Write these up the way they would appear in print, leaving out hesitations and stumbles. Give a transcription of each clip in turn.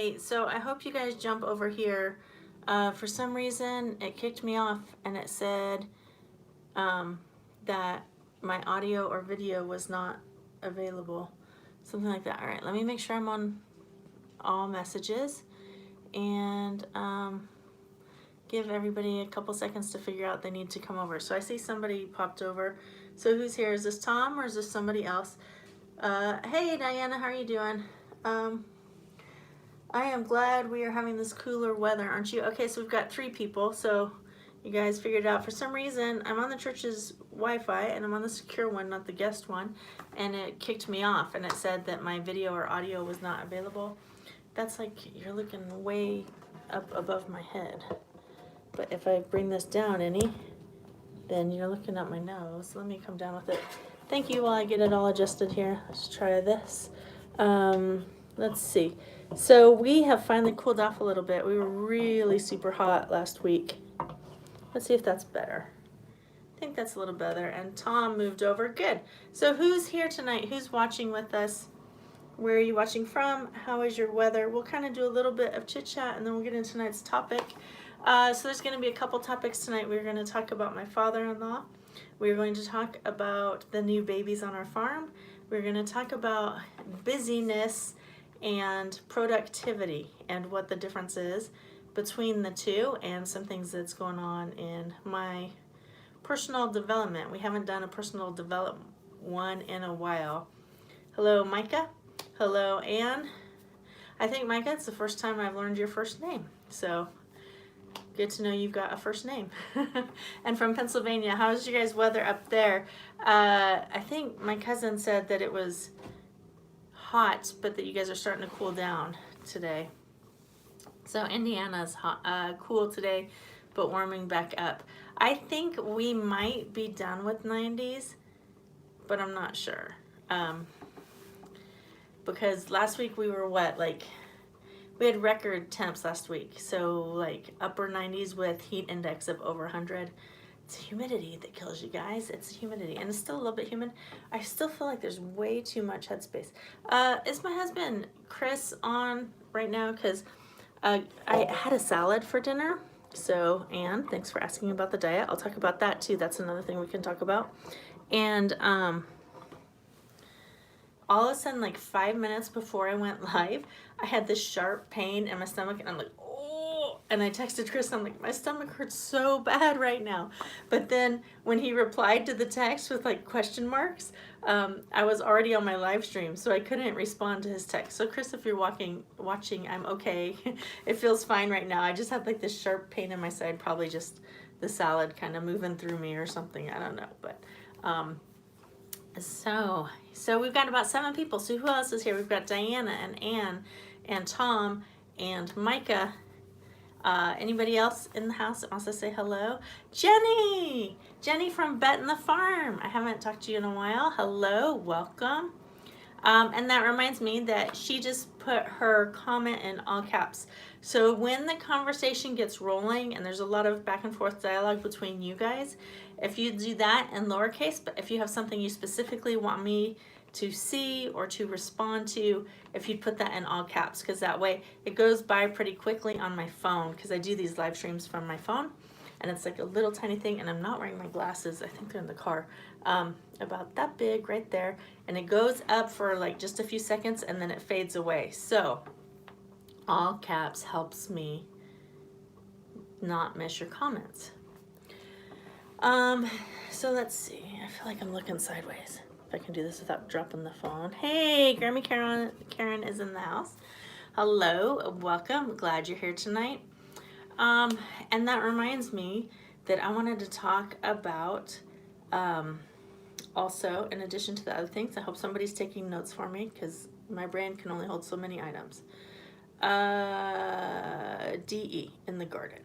Okay, so I hope you guys jump over here. For some reason, it kicked me off and it said that my audio or video was not available. Something like that. All right, let me make sure I'm on all messages and give everybody a couple seconds to figure out they need to come over. So I see somebody popped over. So who's here? Is this Tom or is this somebody else? Hey Diana, how are you doing? I am glad we are having this cooler weather, aren't you? Okay, so we've got 3 people, so you guys figured it out. For some reason, I'm on the church's Wi-Fi, and I'm on the secure one, not the guest one, and it kicked me off, and it said that my video or audio was not available. That's like you're looking way up above my head. But if I bring this down any, then you're looking at my nose. Let me come down with it. Thank you while I get it all adjusted here. Let's try this. Let's see. So we have finally cooled off a little bit. We were really super hot last week. Let's see if that's better. I think that's a little better. And Tom moved over. Good. So who's here tonight? Who's watching with us? Where are you watching from? How is your weather? We'll kind of do a little bit of chit chat and then we'll get into tonight's topic. So there's going to be a couple topics tonight. We're going to talk about my father-in-law. We're going to talk about the new babies on our farm. We're going to talk about busyness and productivity and what the difference is between the two and some things that's going on in my personal development. We haven't done a personal development one in a while. Hello, Micah. Hello, Anne. I think, Micah, it's the first time I've learned your first name. So good to know you've got a first name. And from Pennsylvania, how's your guys' weather up there? I think my cousin said that it was hot, but that you guys are starting to cool down today. So Indiana's hot, cool today, but warming back up. I think we might be done with 90s, but I'm not sure. Because last week we were what, like, we had record temps last week. So like upper 90s with heat index of over 100. It's humidity that kills you guys. It's humidity, and it's still a little bit humid. I still feel like there's way too much headspace. Is my husband Chris on right now? Because I had a salad for dinner. So, Anne, thanks for asking about the diet. I'll talk about that too. That's another thing we can talk about. And all of a sudden, like 5 minutes before I went live, I had this sharp pain in my stomach, and I'm like, and I texted Chris, I'm like, my stomach hurts so bad right now. But then when he replied to the text with like question marks, I was already on my live stream, so I couldn't respond to his text. So Chris, if you're watching, I'm okay. It feels fine right now. I just had like this sharp pain in my side, probably just the salad kind of moving through me or something. I don't know. But so we've got about 7 people. So who else is here? We've got Diana and Anne and Tom and Micah. Anybody else in the house that wants to say hello? Jenny! Jenny from Bet in the Farm. I haven't talked to you in a while. Hello, welcome. And that reminds me that she just put her comment in all caps. So when the conversation gets rolling and there's a lot of back and forth dialogue between you guys, if you do that in lowercase, but if you have something you specifically want me to see or to respond to, if you'd put that in all caps, because that way it goes by pretty quickly on my phone, because I do these live streams from my phone, and it's like a little tiny thing, and I'm not wearing my glasses. I think they're in the car. About that big right there, and it goes up for like just a few seconds, and then it fades away. So all caps helps me not miss your comments. So let's see. I feel like I'm looking sideways. If I can do this without dropping the phone. Hey, Grammy Karen is in the house. Hello, welcome. Glad you're here tonight. And that reminds me that I wanted to talk about, also, in addition to the other things, I hope somebody's taking notes for me because my brain can only hold so many items. DE in the garden.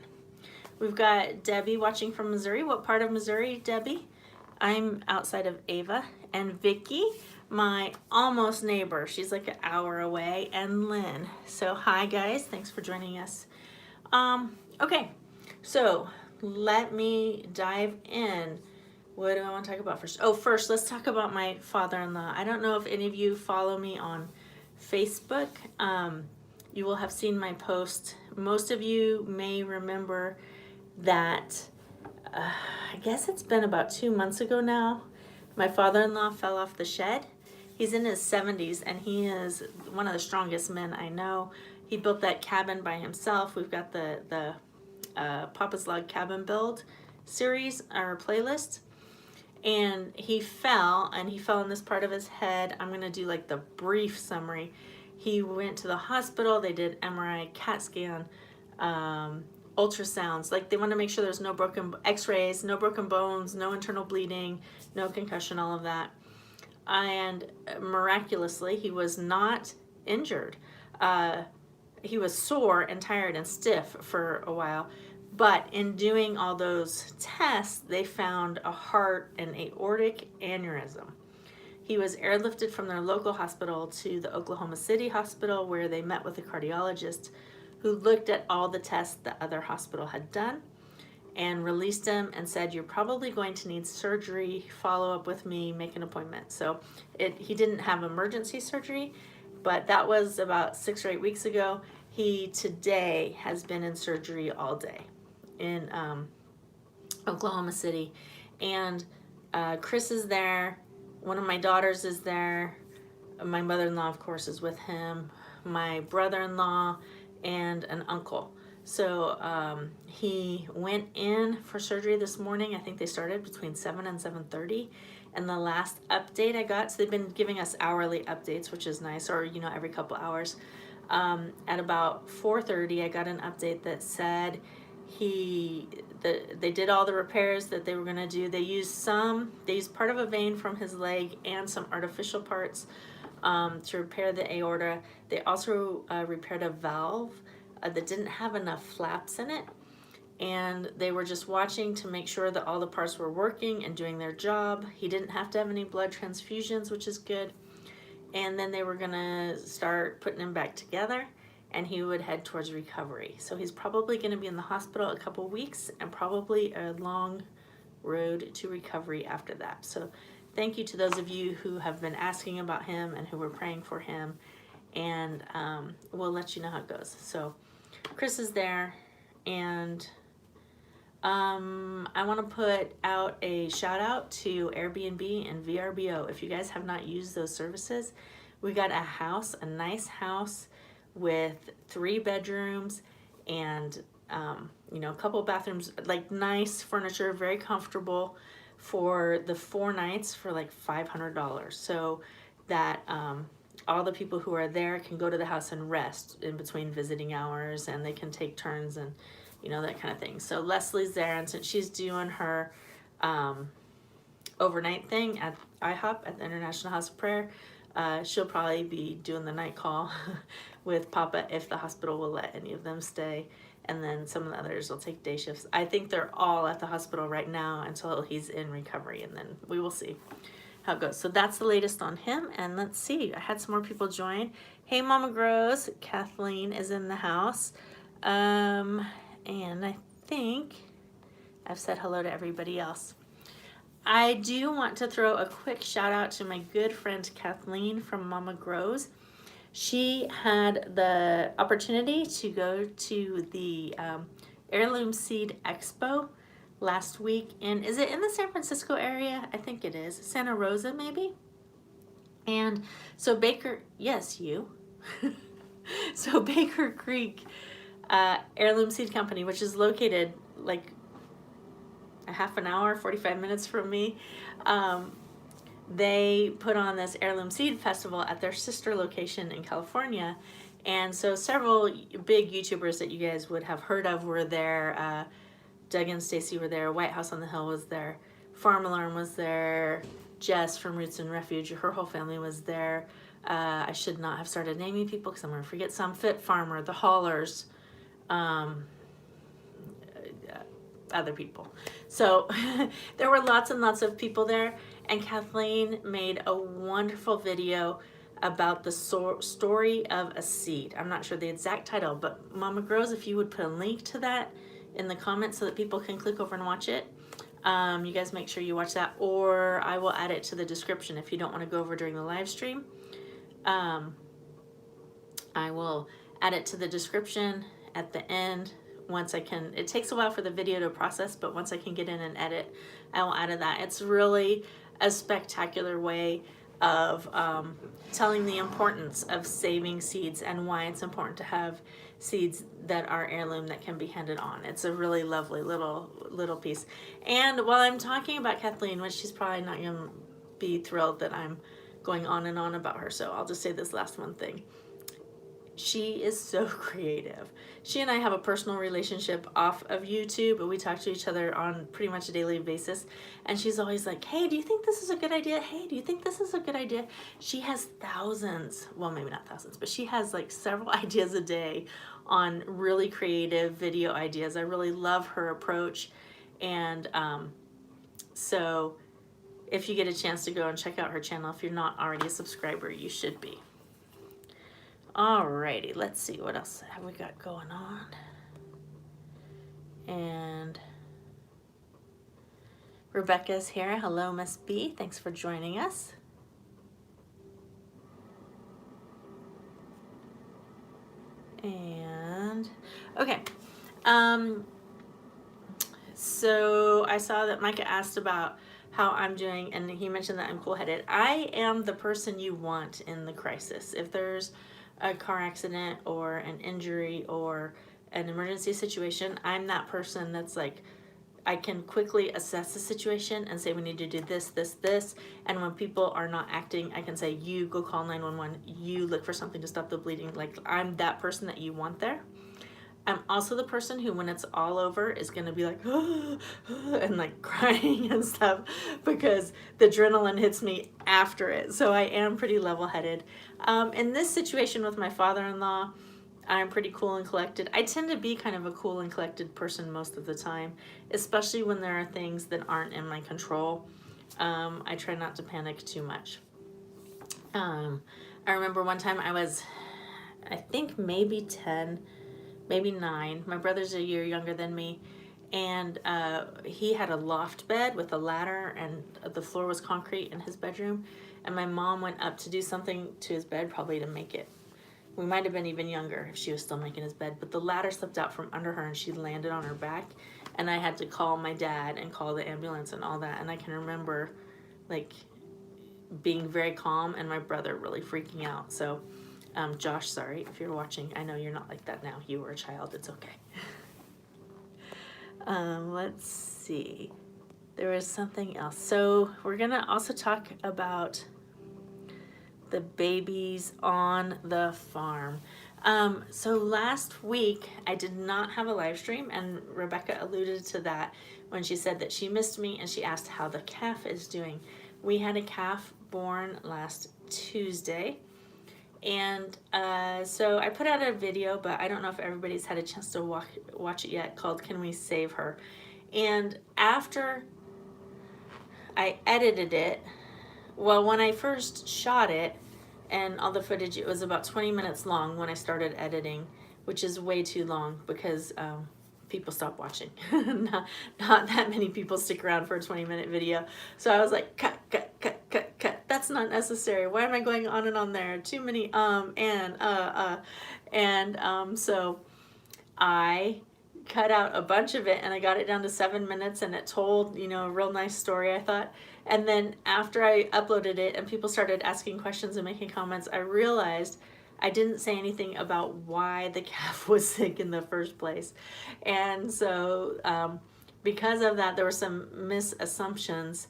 We've got Debbie watching from Missouri. What part of Missouri, Debbie? I'm outside of Ava. And Vicky, my almost neighbor. She's like an hour away. And Lynn. So hi guys, thanks for joining us. Okay, so let me dive in. What do I want to talk about first? Oh, first, let's talk about my father-in-law. I don't know if any of you follow me on Facebook. you will have seen my post. Most of you may remember that, I guess it's been about 2 months ago now, my father-in-law fell off the shed. He's in his 70s and he is one of the strongest men I know. He built that cabin by himself. We've got the Papa's Log Cabin Build series, our playlist. And he fell in this part of his head. I'm gonna do like the brief summary. He went to the hospital, they did MRI, CAT scan, ultrasounds. Like they want to make sure there's no broken x-rays, no broken bones, no internal bleeding, no concussion, all of that. And miraculously, he was not injured. He was sore and tired and stiff for a while. But in doing all those tests, they found a heart and aortic aneurysm. He was airlifted from their local hospital to the Oklahoma City hospital, where they met with a cardiologist who looked at all the tests the other hospital had done and released him and said, you're probably going to need surgery, follow up with me, make an appointment. So he didn't have emergency surgery, but that was about 6 or 8 weeks ago. He today has been in surgery all day in Oklahoma City. And Chris is there. One of my daughters is there. My mother-in-law, of course, is with him. My brother-in-law and an uncle. So he went in for surgery this morning. I think they started between 7 and 7:30. And the last update I got, so they've been giving us hourly updates, which is nice, or every couple hours. At about 4:30, I got an update that said they did all the repairs that they were going to do. They used part of a vein from his leg and some artificial parts to repair the aorta. They also repaired a valve that didn't have enough flaps in it, and they were just watching to make sure that all the parts were working and doing their job. He didn't have to have any blood transfusions, which is good. And then they were gonna start putting him back together, and he would head towards recovery. So he's probably gonna be in the hospital a couple weeks and probably a long road to recovery after that. So thank you to those of you who have been asking about him and who were praying for him, and we'll let you know how it goes. So Chris is there, and I want to put out a shout out to Airbnb and VRBO. If you guys have not used those services, we got a nice house with 3 bedrooms and a couple bathrooms, like nice furniture, very comfortable, for the 4 nights for like $500. So that all the people who are there can go to the house and rest in between visiting hours, and they can take turns and that kind of thing. So Leslie's there, and since she's doing her overnight thing at IHOP at the International House of Prayer, she'll probably be doing the night call with Papa if the hospital will let any of them stay, and then some of the others will take day shifts. I think they're all at the hospital right now until he's in recovery, and then we will see how it goes. So that's the latest on him. And let's see, I had some more people join. Hey, Mama Grows, Kathleen is in the house. And I think I've said hello to everybody else. I do want to throw a quick shout out to my good friend Kathleen from Mama Grows. She had the opportunity to go to the Heirloom Seed Expo last week. And is it in the San Francisco area? I think it is. Santa Rosa, maybe? And so yes, you. So Baker Creek Heirloom Seed Company, which is located like a half an hour, 45 minutes from me, they put on this Heirloom Seed Festival at their sister location in California. And so several big YouTubers that you guys would have heard of were there. Doug and Stacy were there. White House on the Hill was there. Farm Alarm was there. Jess from Roots and Refuge, her whole family was there. I should not have started naming people because I'm going to forget some. Fit Farmer, the Haulers, other people. So there were lots and lots of people there, and Kathleen made a wonderful video about the story of a seed. I'm not sure the exact title, but Mama Grows, if you would put a link to that in the comments so that people can click over and watch it. You guys make sure you watch that, or I will add it to the description if you don't want to go over during the live stream. I will add it to the description at the end. Once I can, it takes a while for the video to process, but once I can get in and edit, I will add that. It's really a spectacular way of telling the importance of saving seeds and why it's important to have seeds that are heirloom that can be handed on. It's a really lovely little piece. And while I'm talking about Kathleen, which she's probably not going to be thrilled that I'm going on and on about her, so I'll just say this last one thing. She is so creative. She and I have a personal relationship off of YouTube, but we talk to each other on pretty much a daily basis. And she's always like, hey, do you think this is a good idea? Hey, do you think this is a good idea? She has thousands, well, maybe not thousands, but she has like several ideas a day on really creative video ideas. I really love her approach. And so if you get a chance to go and check out her channel, if you're not already a subscriber, you should be. Alrighty, let's see what else have we got going on. And Rebecca's here. Hello, Miss B. Thanks for joining us. And okay, so I saw that Micah asked about how I'm doing, and he mentioned that I'm cool-headed. I am the person you want in the crisis. If there's a car accident or an injury or an emergency situation, I'm that person that's like, I can quickly assess the situation and say we need to do this, this, this. And when people are not acting, I can say, you go call 911, you look for something to stop the bleeding. Like, I'm that person that you want there. I'm also the person who, when it's all over, is going to be like, and like crying and stuff, because the adrenaline hits me after it. So I am pretty level-headed. In this situation with my father-in-law, I'm pretty cool and collected. I tend to be kind of a cool and collected person most of the time, especially when there are things that aren't in my control. I try not to panic too much. I remember one time I was, I think maybe 10, maybe 9. My brother's a year younger than me, and he had a loft bed with a ladder, and the floor was concrete in his bedroom, and my mom went up to do something to his bed, probably to make it. We might have been even younger if she was still making his bed, but the ladder slipped out from under her and she landed on her back, and I had to call my dad and call the ambulance and all that. And I can remember like being very calm and my brother really freaking out. So Josh, sorry if you're watching. I know you're not like that now. You were a child. It's okay. Let's see. There was something else. So we're going to also talk about the babies on the farm. So last week I did not have a live stream, and Rebecca alluded to that when she said that she missed me and she asked how the calf is doing. We had a calf born last Tuesday, and so I put out a video, but I don't know if everybody's had a chance to watch it yet, called Can We Save Her? And after I edited it, well, when I first shot it and all the footage, it was about 20 minutes long when I started editing, which is way too long because people stop watching. not that many people stick around for a 20-minute video. So I was like, cut. That's not necessary. Why am I going on and on there? Too many so I cut out a bunch of it and I got it down to 7 minutes, and it told, you know, a real nice story, I thought. And then after I uploaded it and people started asking questions and making comments, I realized I didn't say anything about why the calf was sick in the first place. And so because of that, there were some misassumptions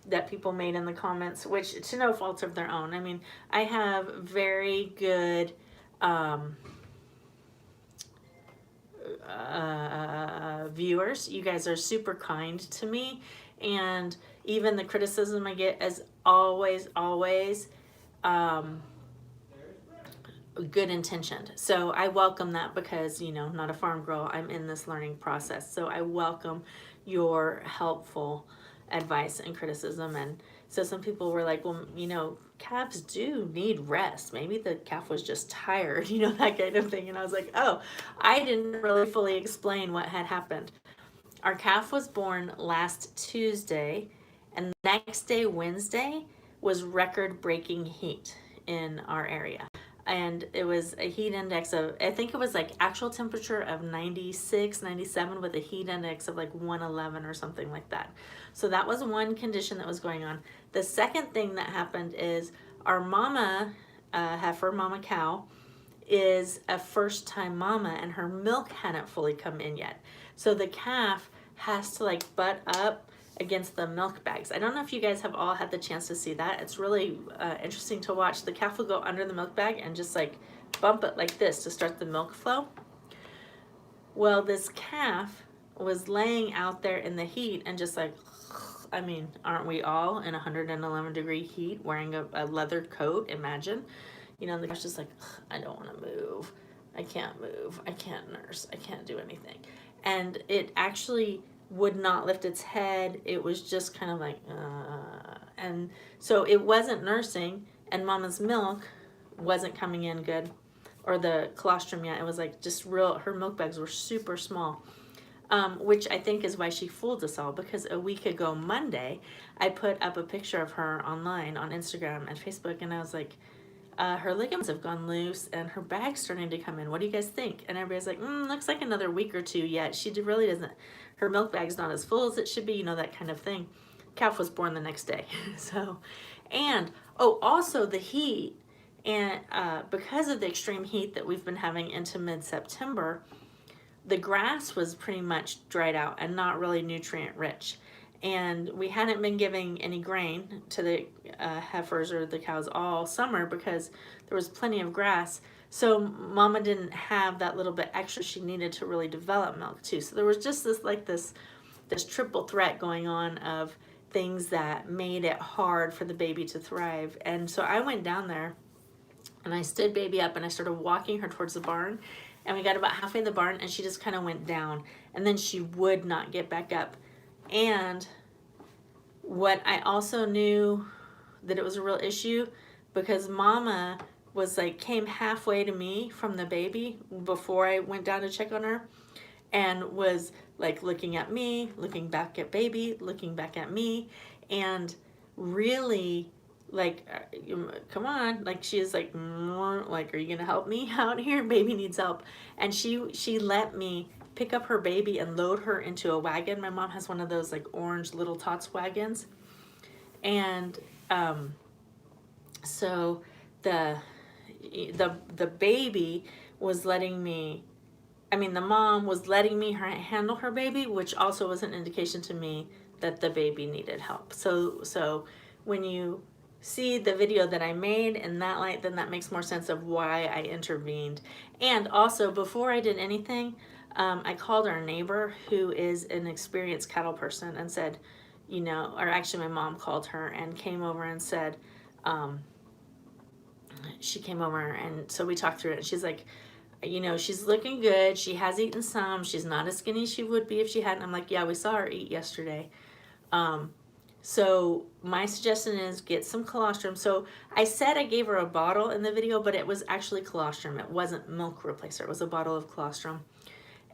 that people made in the comments, which to no fault of their own. I mean, I have very good viewers. You guys are super kind to me, and even the criticism I get is always good intentioned. So I welcome that because, you know, not a farm girl, I'm in this learning process. So I welcome your helpful advice and criticism. And so some people were like, well, you know, calves do need rest. Maybe the calf was just tired, you know, that kind of thing. And I was like, oh, I didn't really fully explain what had happened. Our calf was born last Tuesday, and the next day, Wednesday, was record-breaking heat in our area. and it was a heat index of, I think it was like actual temperature of 96, 97 with a heat index of like 111 or something like that. So that was one condition that was going on. The second thing that happened is our mama, heifer, mama cow, is a first-time mama, and her milk hadn't fully come in yet. So the calf has to like butt up against the milk bags. I don't know if you guys have all had the chance to see that. It's really interesting to watch. The calf will go under the milk bag and just like bump it like this to start the milk flow. Well, this calf was laying out there in the heat and just like, I mean, aren't we all in 111-degree heat wearing a leather coat? Imagine. You know, the guy's just like, I don't want to move. I can't move. I can't nurse. I can't do anything. And it actually would not lift its head. It was just kind of like, and so it wasn't nursing, and mama's milk wasn't coming in good, or the colostrum yet. It was like just real, her milk bags were super small. Which I think is why she fooled us all, because a week ago Monday, I put up a picture of her online on Instagram and Facebook, and I was like, her ligaments have gone loose and her bag's starting to come in. What do you guys think? And everybody's like, looks like another week or two yet. She really doesn't, her milk bag's not as full as it should be, you know, that kind of thing. Calf was born the next day. So, and, oh, also the heat, and because of the extreme heat that we've been having into mid-September, the grass was pretty much dried out and not really nutrient rich. And we hadn't been giving any grain to the heifers or the cows all summer because there was plenty of grass. So mama didn't have that little bit extra she needed to really develop milk too. So there was just this triple threat going on of things that made it hard for the baby to thrive. And so I went down there and I stood baby up and I started walking her towards the barn. And we got about halfway in the barn and she just kind of went down. And then she would not get back up. And what I also knew that it was a real issue, because mama was like, came halfway to me from the baby before I went down to check on her, and was like looking at me, looking back at baby, looking back at me, and really like, come on, like she is like, are you gonna help me out here? Baby needs help. And she let me pick up her baby and load her into a wagon. My mom has one of those like orange little tots wagons. And so the baby was letting me, I mean the mom was letting me handle her baby, which also was an indication to me that the baby needed help. So when you see the video that I made in that light, then that makes more sense of why I intervened. And also, before I did anything, I called our neighbor, who is an experienced cattle person, and said, you know, or actually my mom called her and came over and said, she came over, and so we talked through it, and she's like, you know, she's looking good, she has eaten some, she's not as skinny as she would be if she hadn't. I'm like, yeah, we saw her eat yesterday. So my suggestion is get some colostrum. So I said I gave her a bottle in the video, but it was actually colostrum. It wasn't milk replacer. It was a bottle of colostrum.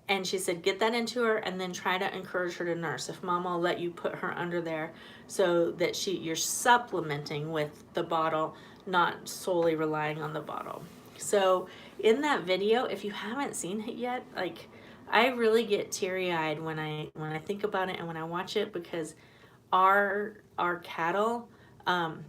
And she said, get that into her and then try to encourage her to nurse. If mama will let you put her under there, so that you're supplementing with the bottle, not solely relying on the bottle. So in that video, if you haven't seen it yet, like, I really get teary-eyed when I think about it and when I watch it, because our cattle,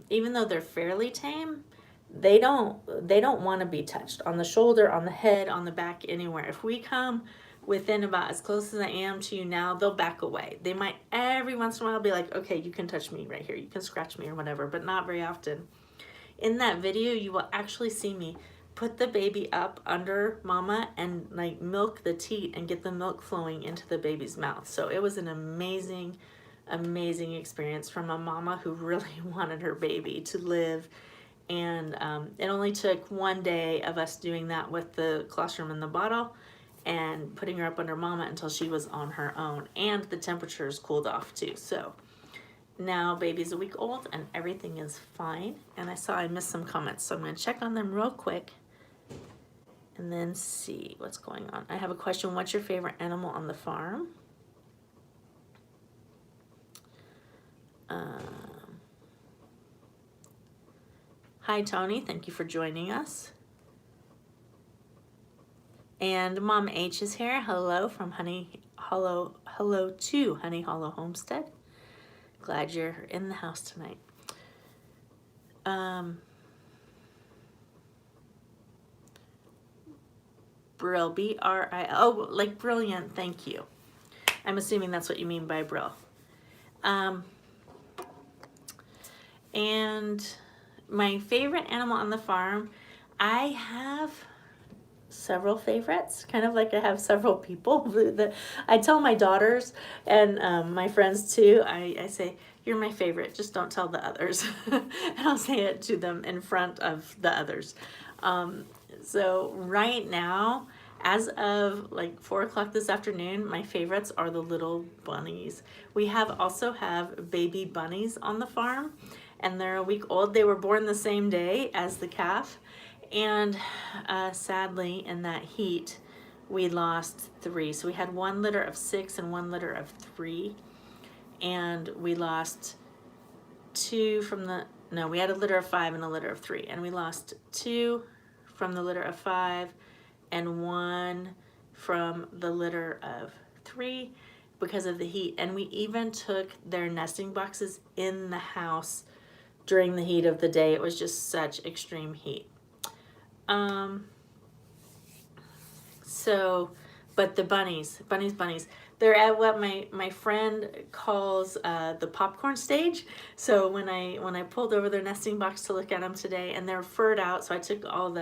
even though they're fairly tame, they don't want to be touched on the shoulder, on the head, on the back, anywhere. If we come within about as close as I am to you now, they'll back away. They might every once in a while be like, okay, you can touch me right here, you can scratch me or whatever, but not very often. In that video, you will actually see me put the baby up under mama and like milk the teat and get the milk flowing into the baby's mouth. So it was an amazing experience from a mama who really wanted her baby to live. And it only took one day of us doing that with the colostrum in the bottle and putting her up under mama until she was on her own, and the temperatures cooled off too. So now baby's a week old and everything is fine. And I saw I missed some comments, so I'm going to check on them real quick and then see what's going on. I have a question. What's your favorite animal on the farm? Hi Tony, thank you for joining us. And Mom H is here. Hello from hello to Honey Hollow Homestead. Glad you're in the house tonight. Brill, B-R-I-L, oh, like brilliant, thank you. I'm assuming that's what you mean by Brill. And my favorite animal on the farm, I have several favorites, kind of like I have several people. I tell my daughters and my friends too, I say, you're my favorite, just don't tell the others. And I'll say it to them in front of the others. So right now, as of like 4 o'clock this afternoon, my favorites are the little bunnies. We also have baby bunnies on the farm, and they're a week old. They were born the same day as the calf. And sadly, in that heat, we lost 3. So we had 1 litter of 6 and 1 litter of 3. And we lost 2 from we had a litter of 5 and a litter of 3. And we lost 2 from the litter of 5 and 1 from the litter of 3 because of the heat. And we even took their nesting boxes in the house during the heat of the day. It was just such extreme heat. But the bunnies, they're at what my friend calls the popcorn stage. So when I pulled over their nesting box to look at them today, and they're furred out, so I took all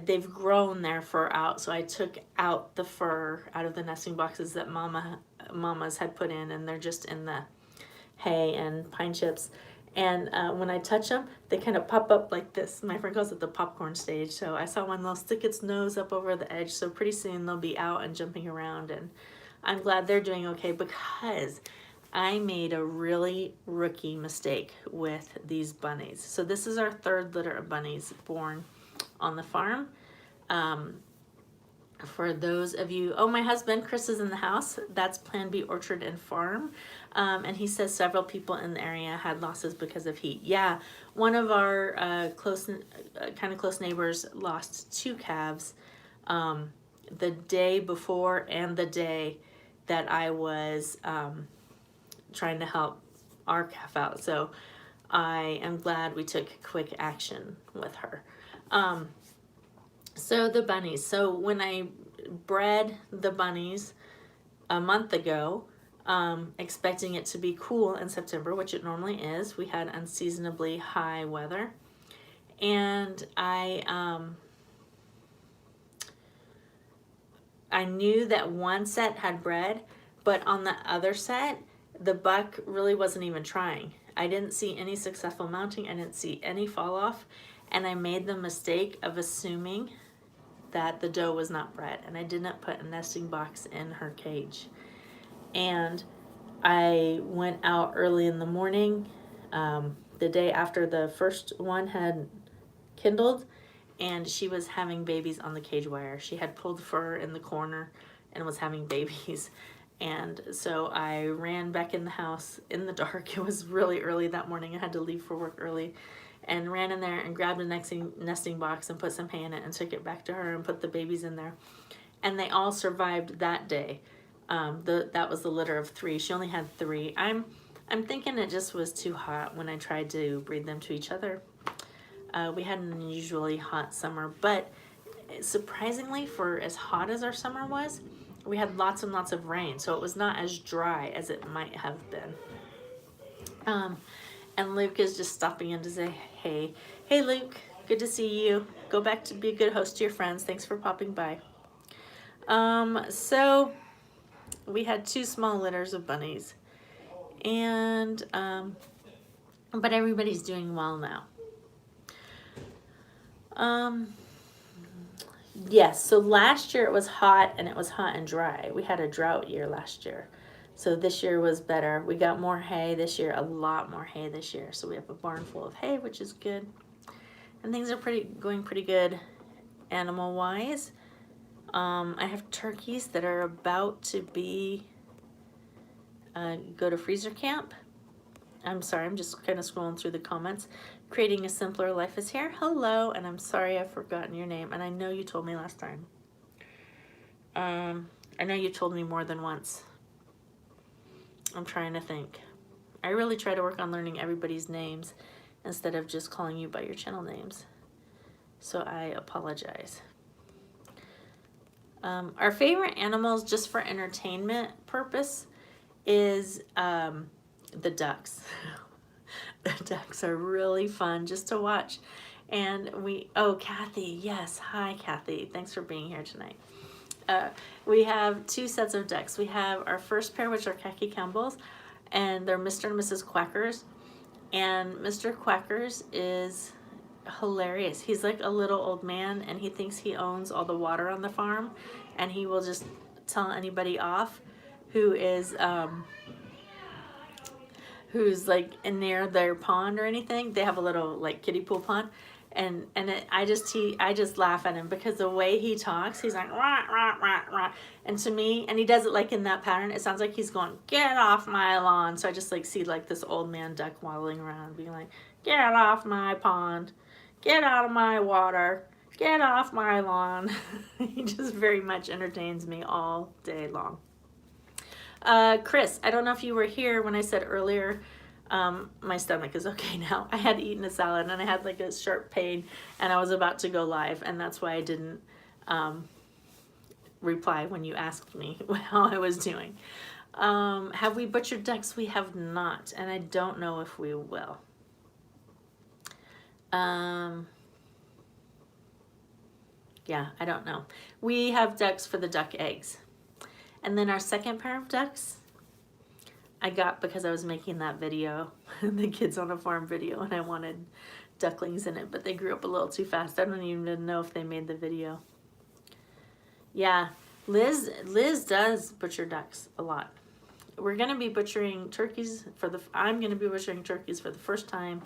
they've grown their fur out, so I took out the fur out of the nesting boxes that mamas had put in, and they're just in the hay and pine chips. And when I touch them, they kind of pop up like this. My friend calls it the popcorn stage. So I saw one that'll stick its nose up over the edge. So pretty soon they'll be out and jumping around. And I'm glad they're doing okay, because I made a really rookie mistake with these bunnies. So this is our 3rd litter of bunnies born on the farm. For those of you, my husband Chris is in the house. That's Plan B Orchard and Farm. And he says several people in the area had losses because of heat. Yeah, one of our kind of close neighbors lost 2 calves the day before and the day that I was trying to help our calf out. So I am glad we took quick action with her. So the bunnies. So when I bred the bunnies a month ago, expecting it to be cool in September, which it normally is, we had unseasonably high weather. And I knew that one set had bred, but on the other set, the buck really wasn't even trying. I didn't see any successful mounting. I didn't see any fall off. And I made the mistake of assuming that the doe was not bred, and I didn't put a nesting box in her cage. And I went out early in the morning, the day after the first one had kindled, and she was having babies on the cage wire. She had pulled fur in the corner and was having babies. And so I ran back in the house in the dark. It was really early that morning. I had to leave for work early, and ran in there and grabbed a nesting box and put some hay in it and took it back to her and put the babies in there. And they all survived that day. That was the litter of 3. She only had 3. I'm thinking it just was too hot when I tried to breed them to each other. We had an unusually hot summer, but surprisingly, for as hot as our summer was, we had lots and lots of rain, so it was not as dry as it might have been. And Luke is just stopping in to say, hey. Hey, Luke, good to see you. Go back to be a good host to your friends. Thanks for popping by. So we had 2 small litters of bunnies, and but everybody's doing well now. Yes, so last year it was hot, and it was hot and dry. We had a drought year last year. So this year was better. We got more hay this year, a lot more hay this year. So we have a barn full of hay, which is good. And things are going pretty good animal-wise. I have turkeys that are about to go to freezer camp. I'm sorry, I'm just kind of scrolling through the comments. Creating a Simpler Life is here. Hello, and I'm sorry I've forgotten your name, and I know you told me last time. I know you told me more than once. I'm trying to think. I really try to work on learning everybody's names instead of just calling you by your channel names. So I apologize. Our favorite animals, just for entertainment purpose, is the ducks. The ducks are really fun just to watch. And oh, Kathy, yes. Hi, Kathy. Thanks for being here tonight. We have two sets of ducks. We have our first pair, which are khaki Campbells, and they're Mr. and Mrs. Quackers. And Mr. Quackers is hilarious. He's like a little old man, and he thinks he owns all the water on the farm, and he will just tell anybody off who's like near their pond or anything. They have a little like kiddie pool pond, and I just laugh at him because the way he talks, he's like rah, rah, rah, rah. And to me, and he does it like in that pattern, it sounds like he's going, get off my lawn. So I just like see like this old man duck waddling around being like, get off my pond, get out of my water, get off my lawn. He just very much entertains me all day long. Chris, I don't know if you were here when I said earlier, my stomach is okay now. I had eaten a salad and I had like a sharp pain and I was about to go live, and that's why I didn't reply when you asked me how I was doing. Have we butchered ducks? We have not, and I don't know if we will. Yeah, I don't know. We have ducks for the duck eggs. And then our second pair of ducks, I got because I was making that video, the Kids on a Farm video, and I wanted ducklings in it, but they grew up a little too fast. I don't even know if they made the video. Yeah, Liz does butcher ducks a lot. We're gonna be butchering turkeys I'm gonna be butchering turkeys for the first time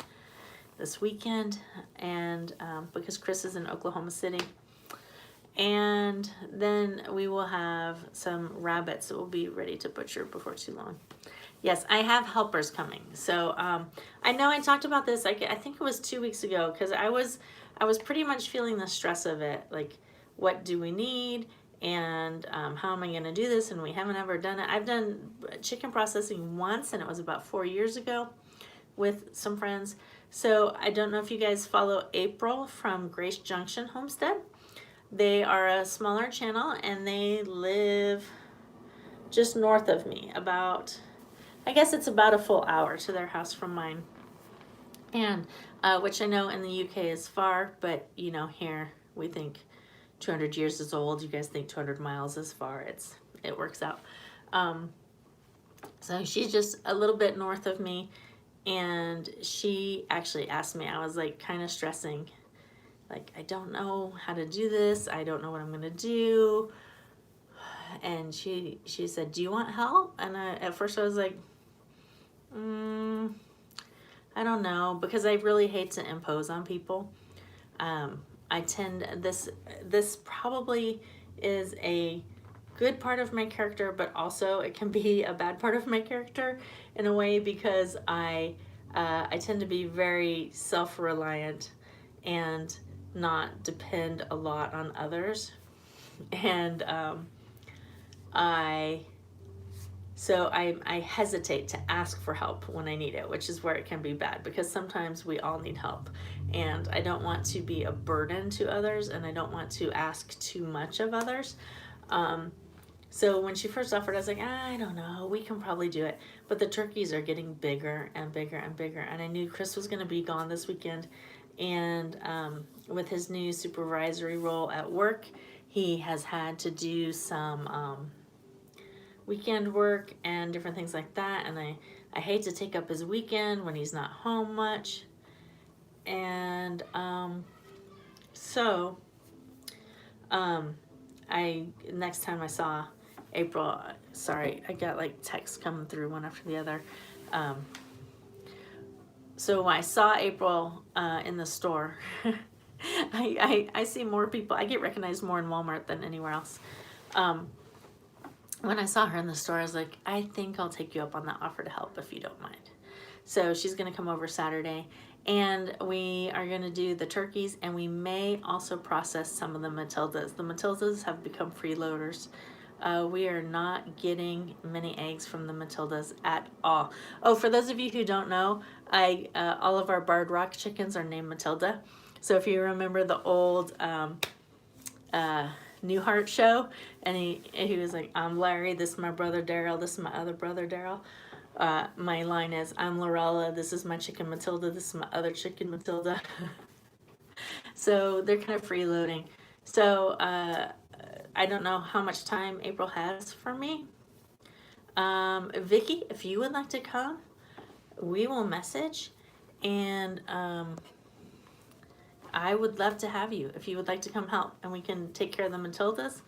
this weekend, and because Chris is in Oklahoma City. And then we will have some rabbits that will be ready to butcher before too long. Yes, I have helpers coming. So I know I talked about this, I think it was 2 weeks ago, because I was pretty much feeling the stress of it. Like, what do we need? And how am I going to do this? And we haven't ever done it. I've done chicken processing once, and it was about 4 years ago with some friends. So I don't know if you guys follow April from Grace Junction Homestead. They are a smaller channel, and they live just north of me, I guess it's about a full hour to their house from mine. And which I know in the UK is far, but you know, here we think 200 years is old. You guys think 200 miles is far. It works out. So she's just a little bit north of me, and she actually asked me, I was like kind of stressing, like, I don't know how to do this. I don't know what I'm gonna do. And she said, do you want help? And at first I was like, I don't know, because I really hate to impose on people. This probably is a good part of my character, but also it can be a bad part of my character in a way, because I tend to be very self-reliant and not depend a lot on others. And I hesitate to ask for help when I need it, which is where it can be bad, because sometimes we all need help, and I don't want to be a burden to others, and I don't want to ask too much of others. So when she first offered, I was like, I don't know, we can probably do it. But the turkeys are getting bigger and bigger and bigger, and I knew Chris was going to be gone this weekend, and with his new supervisory role at work, he has had to do some weekend work and different things like that, and I hate to take up his weekend when he's not home much. And next time I saw April, sorry, I got like texts coming through one after the other. So when I saw April in the store, I see more people. I get recognized more in Walmart than anywhere else. When I saw her in the store, I was like, I think I'll take you up on that offer to help if you don't mind. So she's going to come over Saturday, And we are going to do the turkeys, and we may also process some of the Matildas. The Matildas have become freeloaders. We are not getting many eggs from the Matildas at all. Oh, for those of you who don't know, all of our Barred Rock chickens are named Matilda. So if you remember the old Newhart show, and he was like, I'm Larry, this is my brother Daryl, this is my other brother Daryl. My line is, I'm Lorella, this is my chicken Matilda, this is my other chicken Matilda. So they're kind of freeloading. So I don't know how much time April has for me. Vicky, if you would like to come, we will message, and I would love to have you if you would like to come help, and we can take care of the Matildas.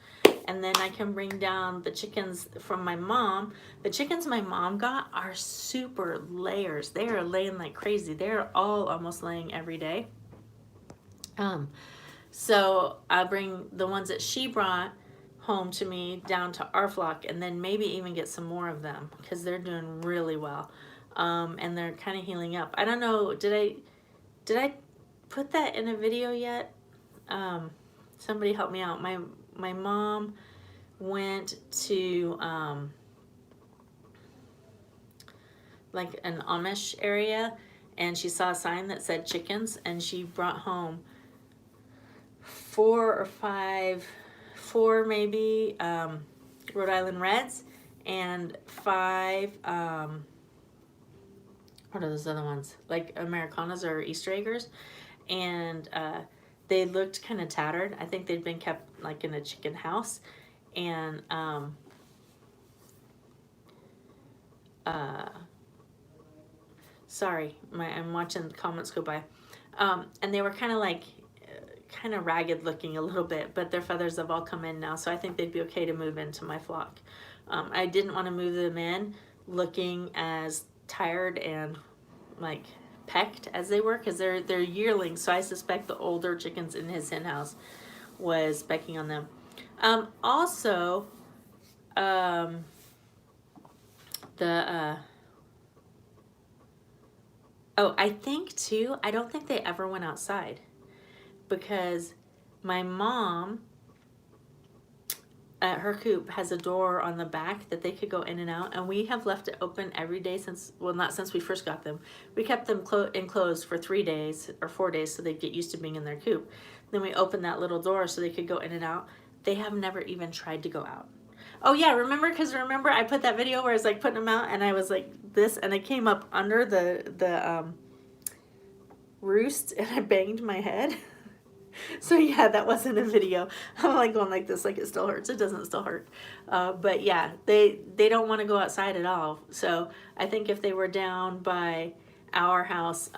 And then I can bring down the chickens from my mom. The chickens my mom got are super layers. They are laying like crazy. They're all almost laying every day. So I'll bring the ones that she brought home to me down to our flock, and then maybe even get some more of them because they're doing really well. And they're kind of healing up. I don't know, did I put that in a video yet? Somebody help me out. My mom went to like an Amish area, and she saw a sign that said chickens, and she brought home 4 maybe Rhode Island Reds, and 5 what are those other ones, like Americanas or Easter eggers, and they looked kind of tattered. I think they'd been kept like in a chicken house, and sorry, I'm watching the comments go by, and they were kind of like kind of ragged looking a little bit, but their feathers have all come in now, so I think they'd be okay to move into my flock. I didn't want to move them in looking as tired and like pecked as they were, because they're yearlings, so I suspect the older chickens in his hen house was pecking on them. Also, I think too, I don't think they ever went outside, because my mom at her coop has a door on the back that they could go in and out, and we have left it open every day since, well, not since we first got them. We kept them enclosed for 3 days or 4 days so they'd get used to being in their coop. Then we opened that little door so they could go in and out. They have never even tried to go out. Oh yeah, remember I put that video where I was like putting them out, and I was like this, and I came up under the roost, and I banged my head. So yeah, that wasn't a video. I'm like going like this, like it still hurts. It doesn't still hurt. But yeah, they don't want to go outside at all. So I think if they were down by our house,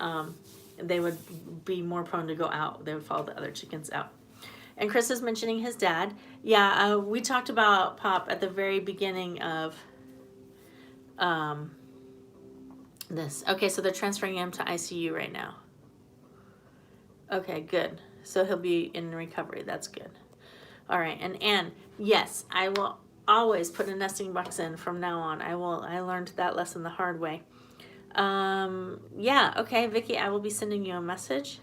they would be more prone to go out. They would follow the other chickens out. And Chris is mentioning his dad. Yeah, we talked about Pop at the very beginning of this. Okay, so they're transferring him to ICU right now. Okay, good. So he'll be in recovery. That's good. All right, and Anne, yes, I will always put a nesting box in from now on. I learned that lesson the hard way. Yeah, okay, Vicky, I will be sending you a message.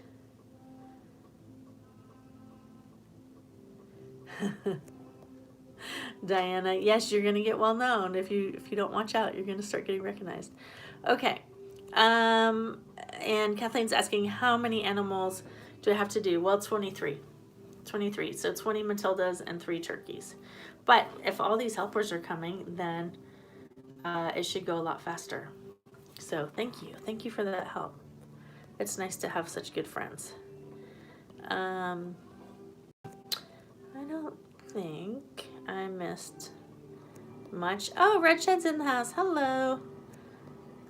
Diana, yes, you're gonna get well known. If you don't watch out, you're gonna start getting recognized. Okay. And Kathleen's asking, how many animals do I have to do? Well, 23. 23. So 20 Matildas and 3 turkeys. But if all these helpers are coming, then it should go a lot faster. So thank you. Thank you for that help. It's nice to have such good friends. I don't think I missed much. Oh, Red Shed's in the house. Hello.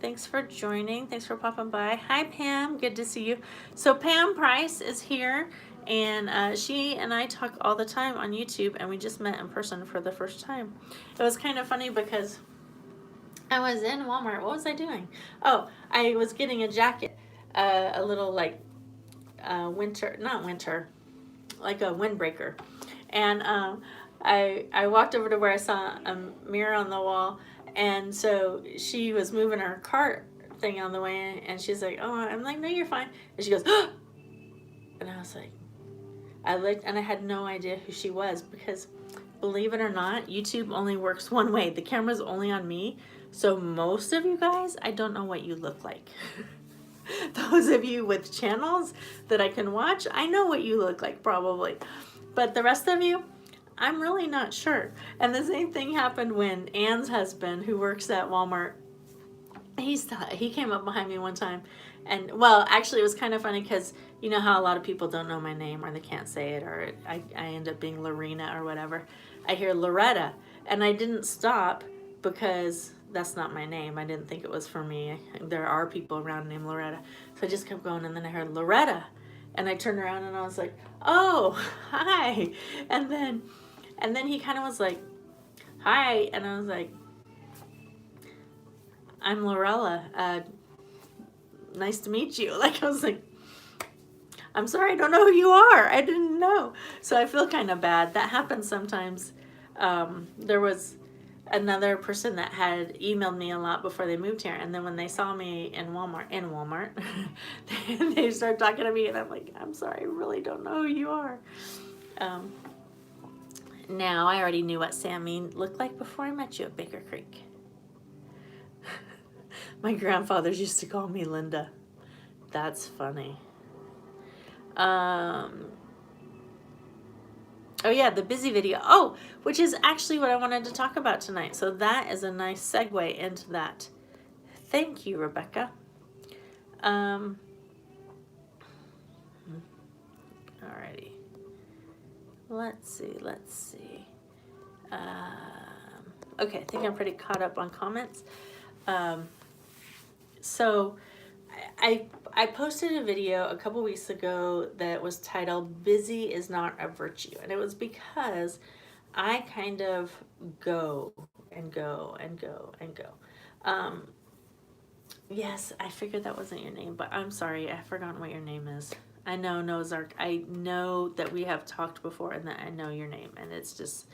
Thanks for joining. Thanks for popping by. Hi, Pam. Good to see you. So Pam Price is here, and she and I talk all the time on YouTube, and we just met in person for the first time. It was kind of funny because I was in Walmart. What was I doing? Oh, I was getting a jacket, a little like winter, not winter, like a windbreaker. And I walked over to where I saw a mirror on the wall, and so she was moving her cart thing on the way, and she's like, oh, I'm like, no, you're fine. And she goes, oh! And I was like, I looked and I had no idea who she was, because believe it or not, YouTube only works one way. The camera's only on me. So most of you guys, I don't know what you look like. Those of you with channels that I can watch, I know what you look like probably. But the rest of you, I'm really not sure. And the same thing happened when Anne's husband, who works at Walmart, he came up behind me one time, and well, actually it was kind of funny, because you know how a lot of people don't know my name, or they can't say it, or I end up being Lorena or whatever. I hear Loretta, and I didn't stop because that's not my name. I didn't think it was for me. There are people around named Loretta. So I just kept going, and then I heard Loretta, and I turned around and I was like, oh, hi. And then he kind of was like, hi, and I was like, I'm Lorella. Nice to meet you. Like, I was like, I'm sorry, I don't know who you are. I didn't know. So I feel kind of bad. That happens sometimes. There was another person that had emailed me a lot before they moved here, and then when they saw me in Walmart, they started talking to me, and I'm like, I'm sorry, I really don't know who you are. Now, I already knew what Sammy looked like before I met you at Baker Creek. My grandfathers used to call me Linda. That's funny. Oh yeah, the busy video. Oh, which is actually what I wanted to talk about tonight. So that is a nice segue into that. Thank you, Rebecca. Alrighty. Let's see. Okay, I think I'm pretty caught up on comments. So I posted a video a couple weeks ago that was titled "Busy is Not a Virtue," and it was because I kind of go and go and go and go. Yes, I figured that wasn't your name, but I'm sorry, I've forgotten what your name is. I know, Nozark. I know that we have talked before and that I know your name, and it's just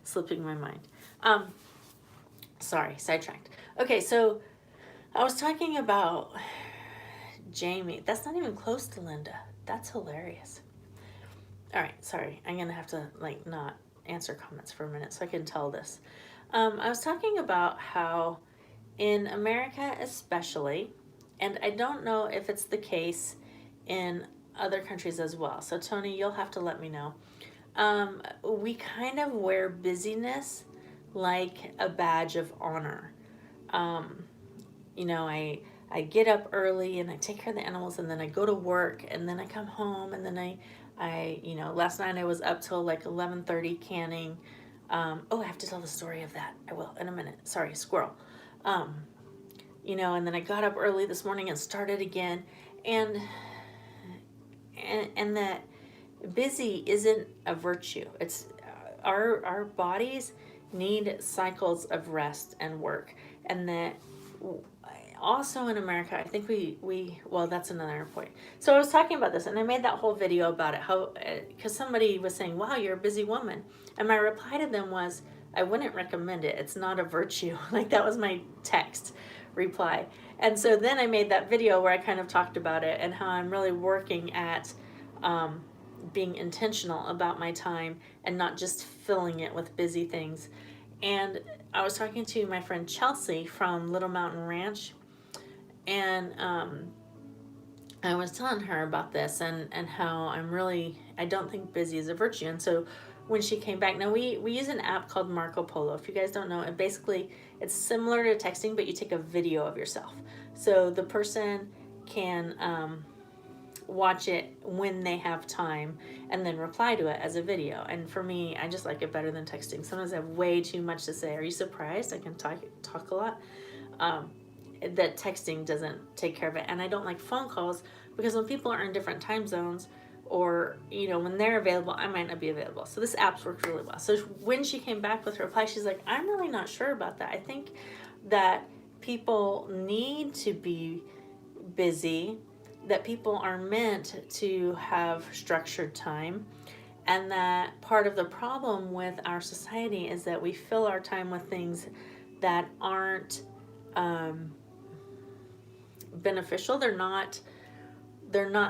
slipping my mind. Sorry, sidetracked. Okay, so I was talking about Jamie. That's not even close to Linda. That's hilarious. All right, sorry. I'm going to have to not answer comments for a minute so I can tell this. I was talking about how in America especially, and I don't know if it's the case in other countries as well. So Tony, you'll have to let me know. We kind of wear busyness like a badge of honor. You know, I get up early and I take care of the animals, and then I go to work, and then I come home, and then I you know, last night I was up till like 11:30 canning. Oh, I have to tell the story of that. I will in a minute. Sorry, squirrel. You know, and then I got up early this morning and started again, and that busy isn't a virtue. It's our bodies need cycles of rest and work, and that also in America, I think well, that's another point. So I was talking about this, and I made that whole video about it, how, because somebody was saying, wow, you're a busy woman. And my reply to them was, I wouldn't recommend it. It's not a virtue. Like, that was my text reply. And so then I made that video where I kind of talked about it and how I'm really working at being intentional about my time and not just filling it with busy things. And I was talking to my friend Chelsea from Little Mountain Ranch, and I was telling her about this and how I don't think busy is a virtue. And so when she came back, now we use an app called Marco Polo. If you guys don't know, it's similar to texting, but you take a video of yourself. So the person can watch it when they have time and then reply to it as a video. And for me, I just like it better than texting. Sometimes I have way too much to say. Are you surprised? I can talk a lot. That texting doesn't take care of it. And I don't like phone calls because when people are in different time zones, or, you know, when they're available, I might not be available. So this app's worked really well. So when she came back with her reply, she's like, I'm really not sure about that. I think that people need to be busy, that people are meant to have structured time, and that part of the problem with our society is that we fill our time with things that aren't beneficial. They're not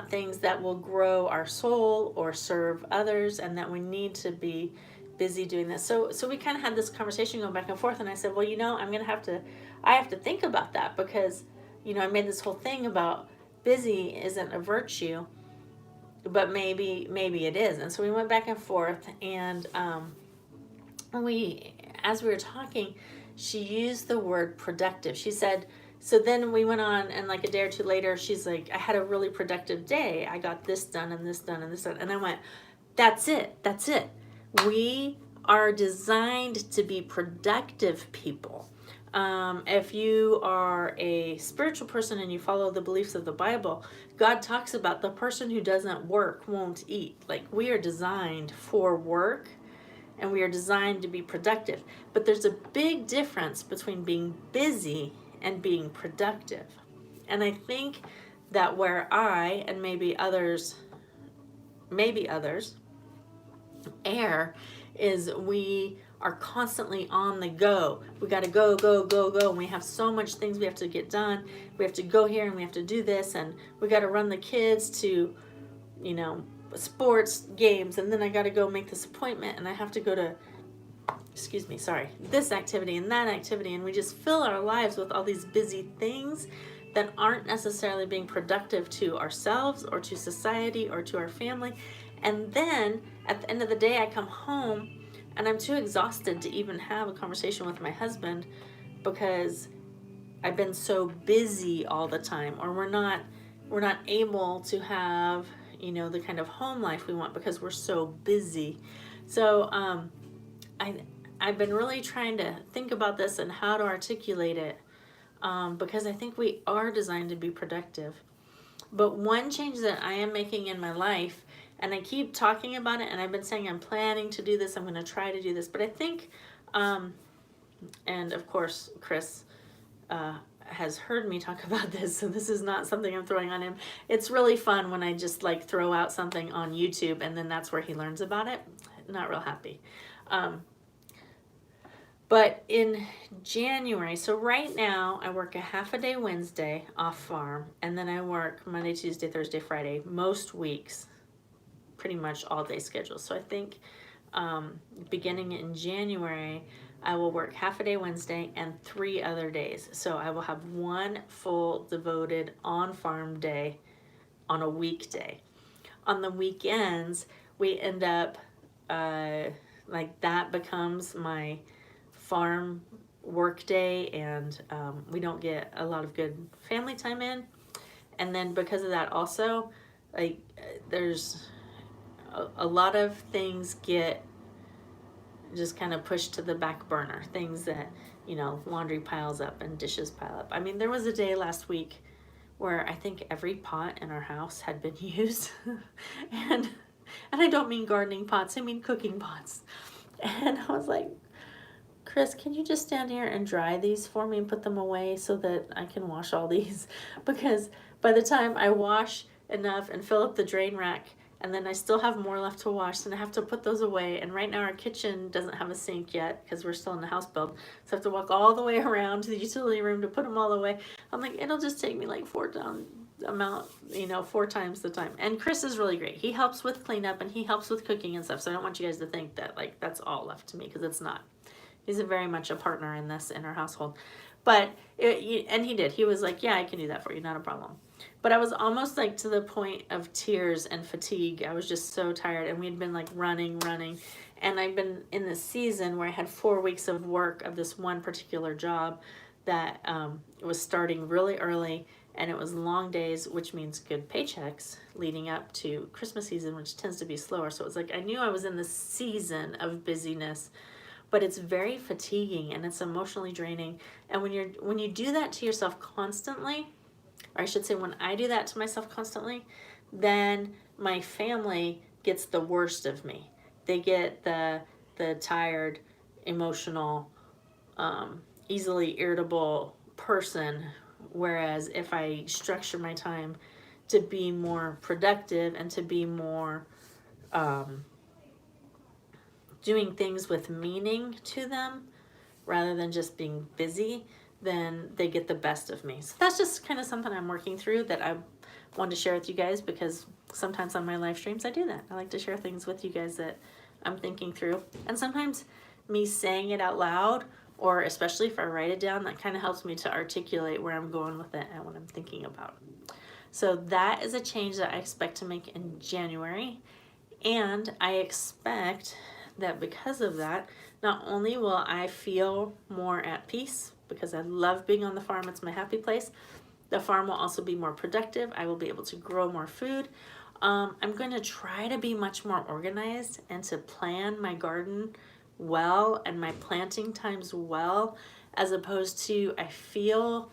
things that will grow our soul or serve others, and that we need to be busy doing this. So we kind of had this conversation going back and forth, and I said, well, I have to think about that, because, I made this whole thing about busy isn't a virtue, but maybe it is. And so we went back and forth, and as we were talking, she used the word productive. She said, so then we went on, and like a day or two later, she's like, I had a really productive day. I got this done and this done and this done. And I went, that's it. We are designed to be productive people. If you are a spiritual person and you follow the beliefs of the Bible, God talks about the person who doesn't work won't eat. Like, we are designed for work, and we are designed to be productive. But there's a big difference between being busy and being productive. And I think that where I, and maybe others err, is we are constantly on the go. We got to go, and we have so much things we have to get done. We have to go here, and we have to do this, and we got to run the kids to, sports games, and then I got to go make this appointment, and I have to go to, this activity and that activity, and we just fill our lives with all these busy things that aren't necessarily being productive to ourselves or to society or to our family. And then at the end of the day, I come home and I'm too exhausted to even have a conversation with my husband, because I've been so busy all the time, or we're not able to have, the kind of home life we want because we're so busy. So I've been really trying to think about this and how to articulate it, because I think we are designed to be productive. But one change that I am making in my life, and I keep talking about it, and I've been saying I'm planning to do this, I'm going to try to do this, but I think, and of course Chris has heard me talk about this, so this is not something I'm throwing on him. It's really fun when I just like throw out something on YouTube, and then that's where he learns about it. Not real happy. But in January, so right now I work a half a day Wednesday off farm, and then I work Monday, Tuesday, Thursday, Friday, most weeks, pretty much all day schedule. So I think beginning in January, I will work half a day Wednesday and 3 other days. So I will have 1 full devoted on-farm day on a weekday. On the weekends, we end up, like that becomes my farm work day, and we don't get a lot of good family time in. And then because of that also, like there's a lot of things get just kind of pushed to the back burner. Things that, laundry piles up and dishes pile up. I mean, there was a day last week where I think every pot in our house had been used. and I don't mean gardening pots, I mean cooking pots. And I was like, Chris, can you just stand here and dry these for me and put them away so that I can wash all these? Because by the time I wash enough and fill up the drain rack, and then I still have more left to wash, and I have to put those away. And right now our kitchen doesn't have a sink yet because we're still in the house build. So I have to walk all the way around to the utility room to put them all away. I'm like, it'll just take me like 4 times the time. And Chris is really great. He helps with cleanup and he helps with cooking and stuff. So I don't want you guys to think that like that's all left to me, because it's not. He's very much a partner in this in our household. But, and he did. He was like, yeah, I can do that for you, not a problem. But I was almost like to the point of tears and fatigue. I was just so tired, and we'd been like running. And I've been in this season where I had 4 weeks of work of this one particular job that was starting really early, and it was long days, which means good paychecks leading up to Christmas season, which tends to be slower. So it was like I knew I was in this season of busyness, but it's very fatiguing and it's emotionally draining. And when you do that to yourself constantly, or I should say when I do that to myself constantly, then my family gets the worst of me. They get the tired, emotional, easily irritable person. Whereas if I structure my time to be more productive and to be more doing things with meaning to them rather than just being busy, then they get the best of me. So that's just kind of something I'm working through that I wanted to share with you guys, because sometimes on my live streams I do that. I like to share things with you guys that I'm thinking through. And sometimes me saying it out loud, or especially if I write it down, that kind of helps me to articulate where I'm going with it and what I'm thinking about. So that is a change that I expect to make in January. And I expect that because of that, not only will I feel more at peace, because I love being on the farm, it's my happy place, the farm will also be more productive. I will be able to grow more food. I'm going to try to be much more organized and to plan my garden well and my planting times well, as opposed to, I feel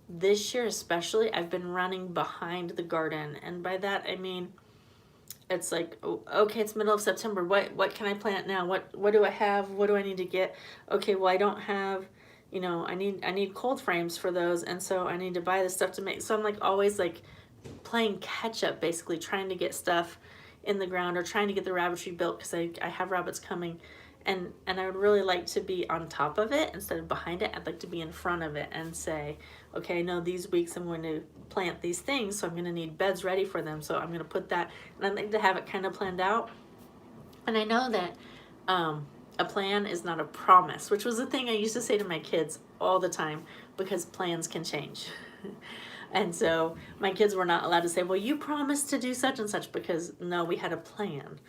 this year especially, I've been running behind the garden. And by that I mean, it's like, oh, okay, it's middle of September. What can I plant now? What do I have? What do I need to get? Okay, well, I don't have, you know, I need cold frames for those, and so I need to buy the stuff to make. So I'm like always like playing catch up, basically trying to get stuff in the ground or trying to get the rabbitry built, because I have rabbits coming, and I would really like to be on top of it instead of behind it. I'd like to be in front of it and say, okay, I know these weeks I'm going to plant these things, so I'm going to need beds ready for them, so I'm going to put that, and I'd like to have it kind of planned out. And I know that a plan is not a promise, which was a thing I used to say to my kids all the time, because plans can change. And so my kids were not allowed to say, well, you promised to do such and such, because no, we had a plan.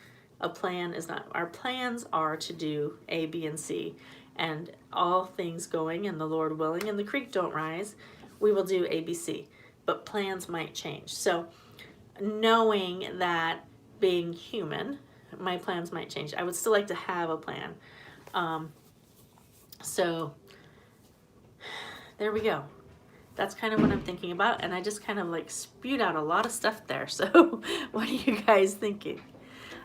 A plan is not, our plans are to do A, B, and C, and all things going, and the Lord willing, and the creek don't rise, we will do A, B, C, but plans might change. So knowing that, being human, my plans might change. I would still like to have a plan. So there we go. That's kind of what I'm thinking about, and I just kind of like spewed out a lot of stuff there. So what are you guys thinking?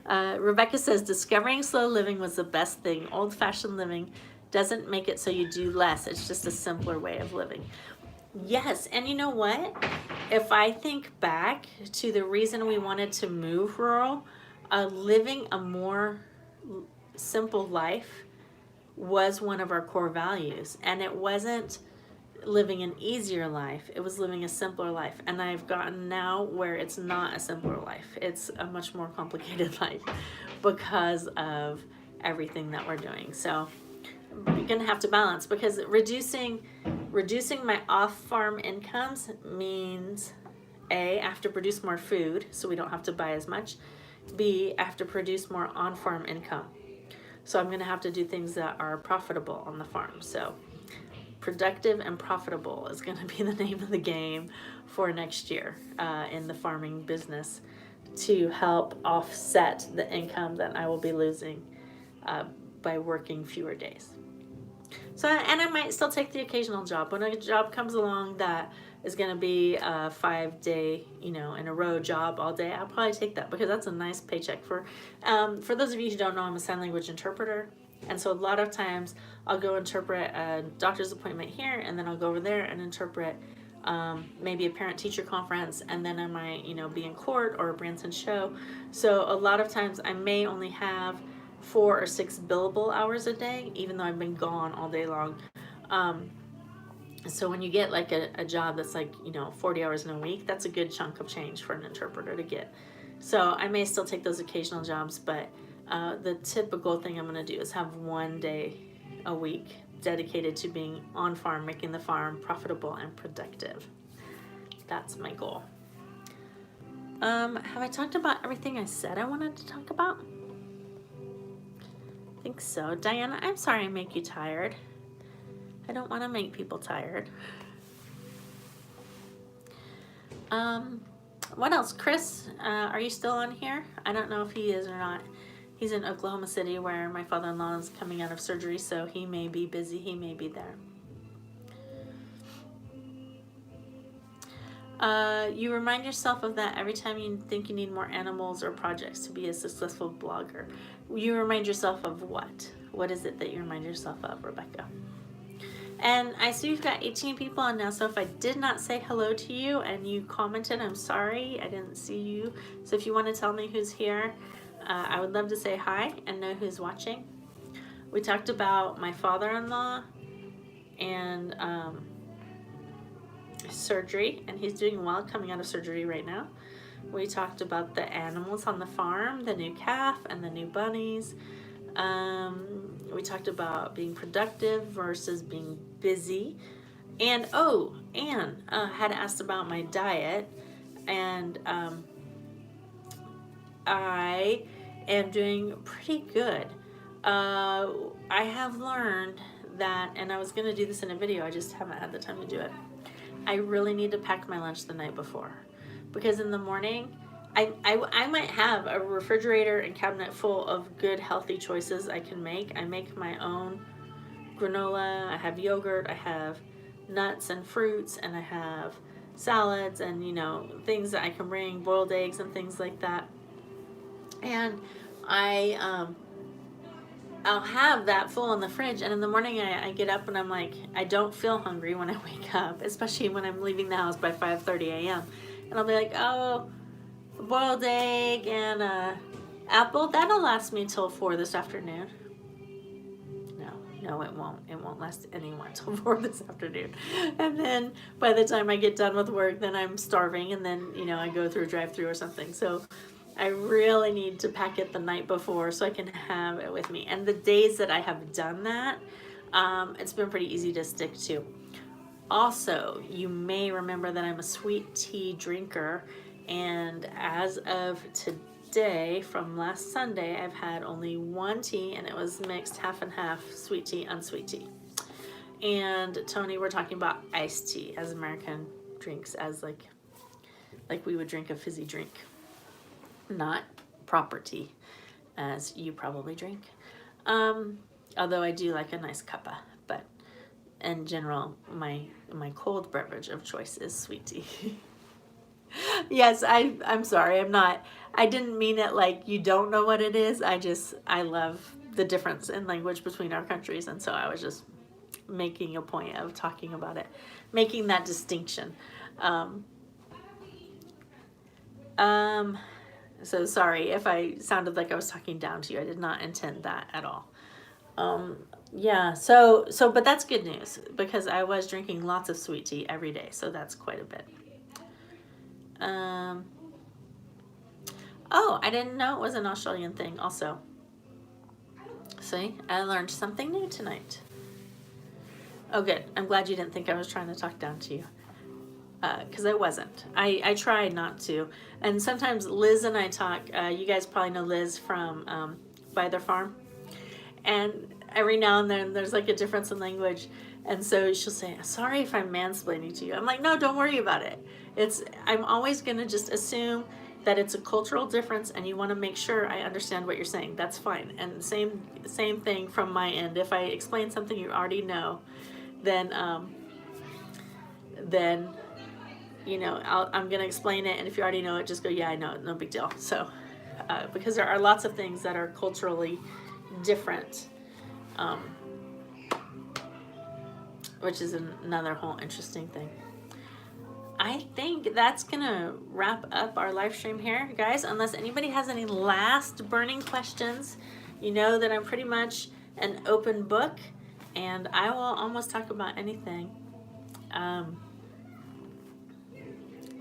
Rebecca says, discovering slow living was the best thing. Old-fashioned living doesn't make it so you do less. It's just a simpler way of living. Yes, and you know what? If I think back to the reason we wanted to move rural, living a more simple life was one of our core values. And it wasn't living an easier life, it was living a simpler life. And I've gotten now where it's not a simpler life, it's a much more complicated life because of everything that we're doing. So we're gonna have to balance, because reducing my off-farm incomes means A, I have to produce more food so we don't have to buy as much. B, I have to produce more on-farm income. So I'm gonna have to do things that are profitable on the farm. So productive and profitable is going to be the name of the game for next year in the farming business, to help offset the income that I will be losing by working fewer days. So, and I might still take the occasional job. When a job comes along that is going to be a 5-day, you know, in a row job all day, I'll probably take that, because that's a nice paycheck. For those of you who don't know, I'm a sign language interpreter. And so a lot of times I'll go interpret a doctor's appointment here, and then I'll go over there and interpret maybe a parent-teacher conference, and then I might, you know, be in court or a Branson show. So a lot of times I may only have 4 or 6 billable hours a day, even though I've been gone all day long. So when you get like a job that's like, you know, 40 hours in a week, that's a good chunk of change for an interpreter to get. So I may still take those occasional jobs, but the typical thing I'm going to do is have 1 day a week dedicated to being on farm, making the farm profitable and productive. That's my goal. Have I talked about everything I said I wanted to talk about? I think so. Diana, I'm sorry I make you tired. I don't want to make people tired. What else? Chris, are you still on here? I don't know if he is or not. He's in Oklahoma City, where my father-in-law is coming out of surgery, so he may be busy, he may be there. You remind yourself of that every time you think you need more animals or projects to be a successful blogger. You remind yourself of what? What is it that you remind yourself of, Rebecca? And I see we've got 18 people on now, so if I did not say hello to you and you commented, I'm sorry, I didn't see you. So if you want to tell me who's here, I would love to say hi and know who's watching. We talked about my father-in-law and surgery, and he's doing well, coming out of surgery right now. We talked about the animals on the farm, the new calf and the new bunnies. We talked about being productive versus being busy. And Anne had asked about my diet, and I am doing pretty good. I have learned that, and I was going to do this in a video, I just haven't had the time to do it. I really need to pack my lunch the night before, because in the morning, I might have a refrigerator and cabinet full of good healthy choices I can make. I make my own granola, I have yogurt, I have nuts and fruits, and I have salads and, you know, things that I can bring, boiled eggs and things like that. And I'll have that full in the fridge, and in the morning I get up and I'm like, I don't feel hungry when I wake up, especially when I'm leaving the house by 5:30 a.m. And I'll be like, oh, a boiled egg and a apple, that'll last me till 4 this afternoon. No, it won't. It won't last anyone till 4 this afternoon. And then by the time I get done with work, then I'm starving, and then, you know, I go through a drive-through or something. So I really need to pack it the night before so I can have it with me. And the days that I have done that, it's been pretty easy to stick to. Also, you may remember that I'm a sweet tea drinker, and as of today, from last Sunday, I've had only one tea, and it was mixed half and half, sweet tea, unsweet tea. And Tony, we're talking about iced tea as American drinks, as like we would drink a fizzy drink, not proper tea, as you probably drink. Although I do like a nice cuppa, but in general, my cold beverage of choice is sweet tea. Yes, I'm sorry, I didn't mean it like you don't know what it is. I love the difference in language between our countries, and so I was just making a point of talking about it, making that distinction. So sorry if I sounded like I was talking down to you. I did not intend that at all. Yeah, but that's good news, because I was drinking lots of sweet tea every day, so that's quite a bit. Oh, I didn't know it was an Australian thing also. See, I learned something new tonight. Oh, good. I'm glad you didn't think I was trying to talk down to you. Because I wasn't. I tried not to. And sometimes Liz and I talk. You guys probably know Liz from By Their Farm. And every now and then there's like a difference in language. And so she'll say, sorry if I'm mansplaining to you. I'm like, no, don't worry about it. I'm always going to just assume that it's a cultural difference, and you want to make sure I understand what you're saying. That's fine. And same thing from my end. If I explain something you already know, then you know, I'm going to explain it, and if you already know it, just go, yeah, I know it, no big deal. So, because there are lots of things that are culturally different, which is another whole interesting thing. I think that's going to wrap up our live stream here, guys, unless anybody has any last burning questions. You know that I'm pretty much an open book, and I will almost talk about anything.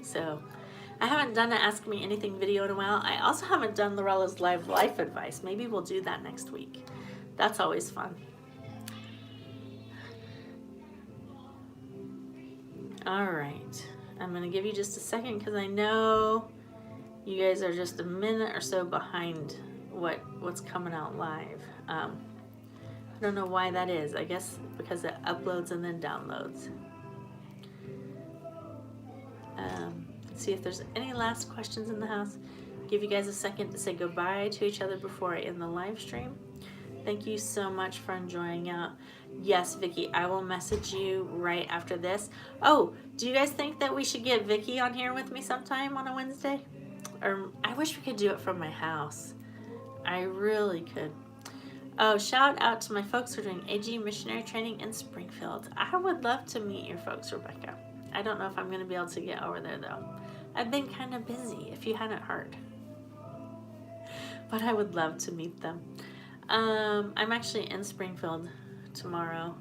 So I haven't done an Ask Me Anything video in a while. I also haven't done Lorella's live life advice. Maybe we'll do that next week. That's always fun. All right. I'm going to give you just a second, because I know you guys are just a minute or so behind what's coming out live. I don't know why that is. I guess because it uploads and then downloads. Let's see if there's any last questions in the house. Give you guys a second to say goodbye to each other before I end the live stream. Thank you so much for enjoying out. Yes, Vicky, I will message you right after this. Oh, do you guys think that we should get Vicky on here with me sometime on a Wednesday? Or I wish we could do it from my house. I really could. Oh, shout out to my folks who are doing AG missionary training in Springfield. I would love to meet your folks, Rebecca. I don't know if I'm going to be able to get over there, though. I've been kind of busy, if you hadn't heard. But I would love to meet them. I'm actually in Springfield tomorrow,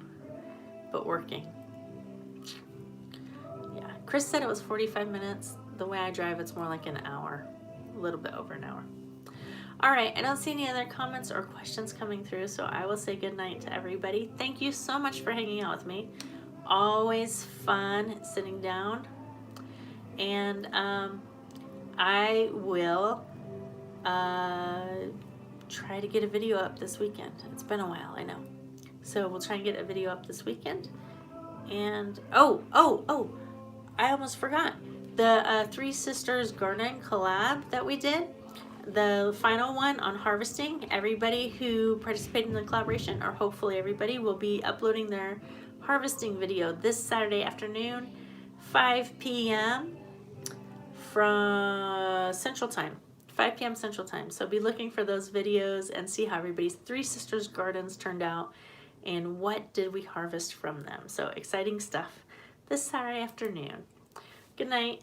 but working. Yeah, Chris said it was 45 minutes. The way I drive, it's more like an hour, a little bit over an hour. All right, I don't see any other comments or questions coming through, so I will say good night to everybody. Thank you so much for hanging out with me. Always fun sitting down. And I will try to get a video up this weekend. It's been a while, I know. So we'll try and get a video up this weekend. And, oh, I almost forgot. The Three Sisters Gardening collab that we did, the final one on harvesting, everybody who participated in the collaboration, or hopefully everybody, will be uploading their harvesting video this Saturday afternoon, 5 p.m. from Central Time. 5 p.m. Central Time. So be looking for those videos and see how everybody's Three Sisters gardens turned out and what did we harvest from them. So exciting stuff this Saturday afternoon. Good night.